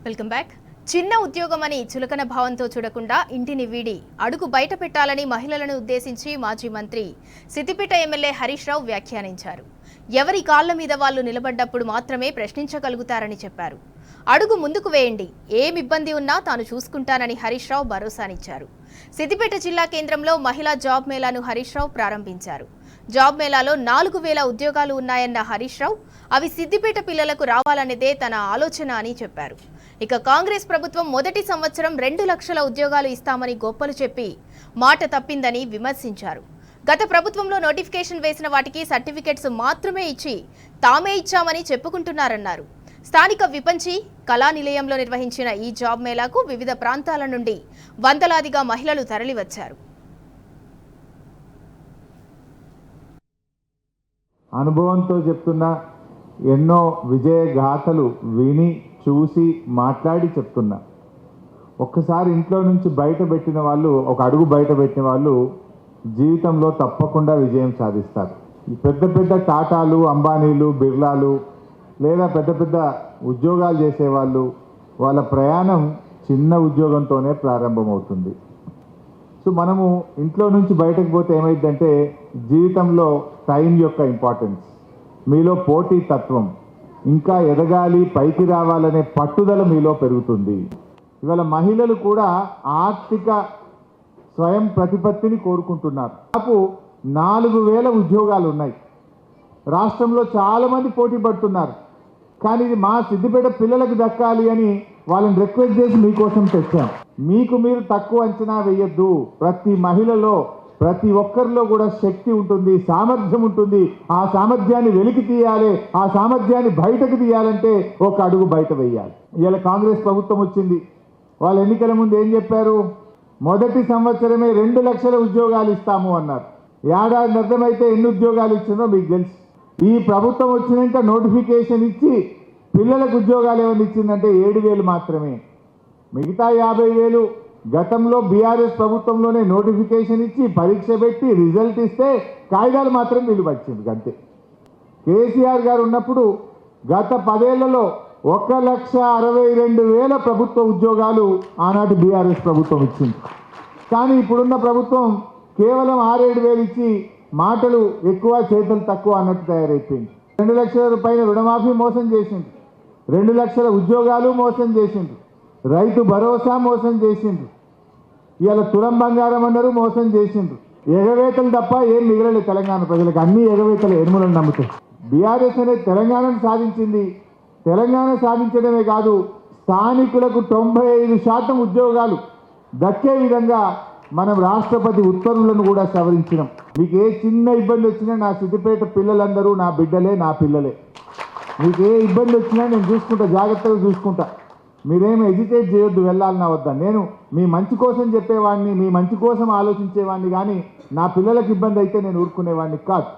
Welcome back. చిన్న ఉద్యోగమని చులకన భావంతో చూడకుండా ఇంటిని వీడి అడుగు బయట పెట్టాలని మహిళలను ఉద్దేశించి మాజీ మంత్రి సిద్దిపేట ఎమ్మెల్యే హరీష్ రావు వ్యాఖ్యానించారు. ఎవరి కాళ్ల మీద వాళ్ళు నిలబడ్డప్పుడు మాత్రమే ప్రశ్నించగలుగుతారని చెప్పారు. అడుగు ముందుకు వేయండి, ఏం ఇబ్బంది ఉన్నా తాను చూసుకుంటానని హరీష్ రావు భరోసానిచ్చారు. సిద్దిపేట జిల్లా కేంద్రంలో మహిళా జాబ్ మేళాను హరీష్ రావు ప్రారంభించారు. జాబ్ మేళాలో 4,000 ఉద్యోగాలు ఉన్నాయన్న హరీష్ రావు అవి సిద్దిపేట పిల్లలకు రావాలనేదే తన ఆలోచన అని చెప్పారు. ఇక కాంగ్రెస్ ప్రభుత్వం మొదటి సంవత్సరం 2 లక్షల ఉద్యోగాలు ఇస్తామని గొప్పలు చెప్పి మాట తప్పిందని విమర్శించారు. గత ప్రభుత్వంలో నోటిఫికేషన్ వేసిన వాటికి సర్టిఫికెట్స్ మాత్రమే ఇచ్చి తామే ఇచ్చామని చెప్పుకుంటున్నారన్నారు. స్థానిక విపంచి కళా నిలయంలో నిర్వహించిన ఈ జాబ్ మేళాకు వివిధ ప్రాంతాల నుండి వందలాదిగా మహిళలు తరలివచ్చారు. అనుభవంతో చెప్తున్నా, ఎన్నో విజయ గాథలు విని చూసి మాట్లాడి చెప్తున్నా. ఒక్కసారి ఇంట్లో నుంచి బయట పెట్టిన వాళ్ళు, ఒక అడుగు బయట పెట్టిన వాళ్ళు జీవితంలో తప్పకుండా విజయం సాధిస్తారు. ఈ పెద్ద పెద్ద టాటాలు, అంబానీలు, బిర్లాలు లేదా పెద్ద పెద్ద ఉద్యోగాలు చేసేవాళ్ళు, వాళ్ళ ప్రయాణం చిన్న ఉద్యోగంతోనే ప్రారంభమవుతుంది. సో మనము ఇంట్లో నుంచి బయటకు పోతే ఏమైందంటే జీవితంలో టైం యొక్క ఇంపార్టెన్స్, మీలో పోటీ తత్వం, ఇంకా ఎదగాలి, పైకి రావాలనే పట్టుదల మీలో పెరుగుతుంది. ఇవాళ మహిళలు కూడా ఆర్థిక స్వయం ప్రతిపత్తిని కోరుకుంటున్నారు. దాదాపు 4,000 ఉద్యోగాలు ఉన్నాయి. రాష్ట్రంలో చాలామంది పోటీ పడుతున్నారు. కానీ ఇది మా సిద్దిపేట పిల్లలకు దక్కాలి అని వాళ్ళని రిక్వెస్ట్ చేసి మీకోసం తెచ్చాం. మీకు మీరు తక్కువ అంచనా వేయొద్దు. ప్రతి మహిళలో, ప్రతి ఒక్కరిలో కూడా శక్తి ఉంటుంది, సామర్థ్యం ఉంటుంది. ఆ సామర్థ్యాన్ని వెలికి తీయాలి. ఆ సామర్థ్యాన్ని బయటకు తీయాలంటే ఒక అడుగు బయట వేయాలి. ఇలా కాంగ్రెస్ ప్రభుత్వం వచ్చింది. వాళ్ళు ఎన్నికల ముందు ఏం చెప్పారు? మొదటి సంవత్సరమే 2 లక్షల ఉద్యోగాలు ఇస్తాము అన్నారు. ఏడాది అర్థమైతే ఎన్ని ఉద్యోగాలు ఇచ్చిందో మీకు తెలుసు. ఈ ప్రభుత్వం వచ్చినాక నోటిఫికేషన్ ఇచ్చి పిల్లలకు ఉద్యోగాలు ఏమైనా ఇచ్చిందంటే 7,000 మాత్రమే. మిగతా 50,000 గతంలో బీఆర్ఎస్ ప్రభుత్వంలోనే నోటిఫికేషన్ ఇచ్చి పరీక్ష పెట్టి రిజల్ట్ ఇస్తే కాగితాలు మాత్రం నిలువచ్చింది అంతే. కేసీఆర్ గారు ఉన్నప్పుడు గత 10 ఏళ్లలో 1,62,000 ప్రభుత్వ ఉద్యోగాలు ఆనాటి బీఆర్ఎస్ ప్రభుత్వం ఇచ్చింది. కానీ ఇప్పుడున్న ప్రభుత్వం కేవలం 6,000-7,000 ఇచ్చి మాటలు ఎక్కువ చేతులు తక్కువ అన్నట్టు తయారైపోయింది. 2 లక్షల రూపాయల రుణమాఫీ మోసం చేసింది, 2 లక్షల ఉద్యోగాలు మోసం చేసింది, రైతు భరోసా మోసం చేసింది, ఇవాళ తులం బంగారం అన్నారు మోసం చేసిండ్రు. ఎగవేతలు తప్ప ఏం మిగలలేదు తెలంగాణ ప్రజలకు. అన్ని ఎగవేతలు ఎనుములను నమ్ముతాయి. బీఆర్ఎస్ అనేది తెలంగాణను సాధించింది. తెలంగాణ సాధించడమే కాదు, స్థానికులకు 95% ఉద్యోగాలు దక్కే విధంగా మనం రాష్ట్రపతి ఉత్తర్వులను కూడా సవరించినాం. మీకు ఏ చిన్న ఇబ్బంది వచ్చినా నా సిద్దిపేట పిల్లలందరూ నా బిడ్డలే, నా పిల్లలే. మీకు ఏ ఇబ్బంది వచ్చినా నేను చూసుకుంటా, జాగ్రత్తగా చూసుకుంటా. మీరేమి ఎజిటేట్ చేయొద్దు వెళ్ళాలన్నా వద్దా. నేను మీ మంచి కోసం చెప్పేవాడిని, మీ మంచి కోసం ఆలోచించేవాడిని. కానీ నా పిల్లలకు ఇబ్బంది అయితే నేను ఊరుకునేవాడిని కాదు.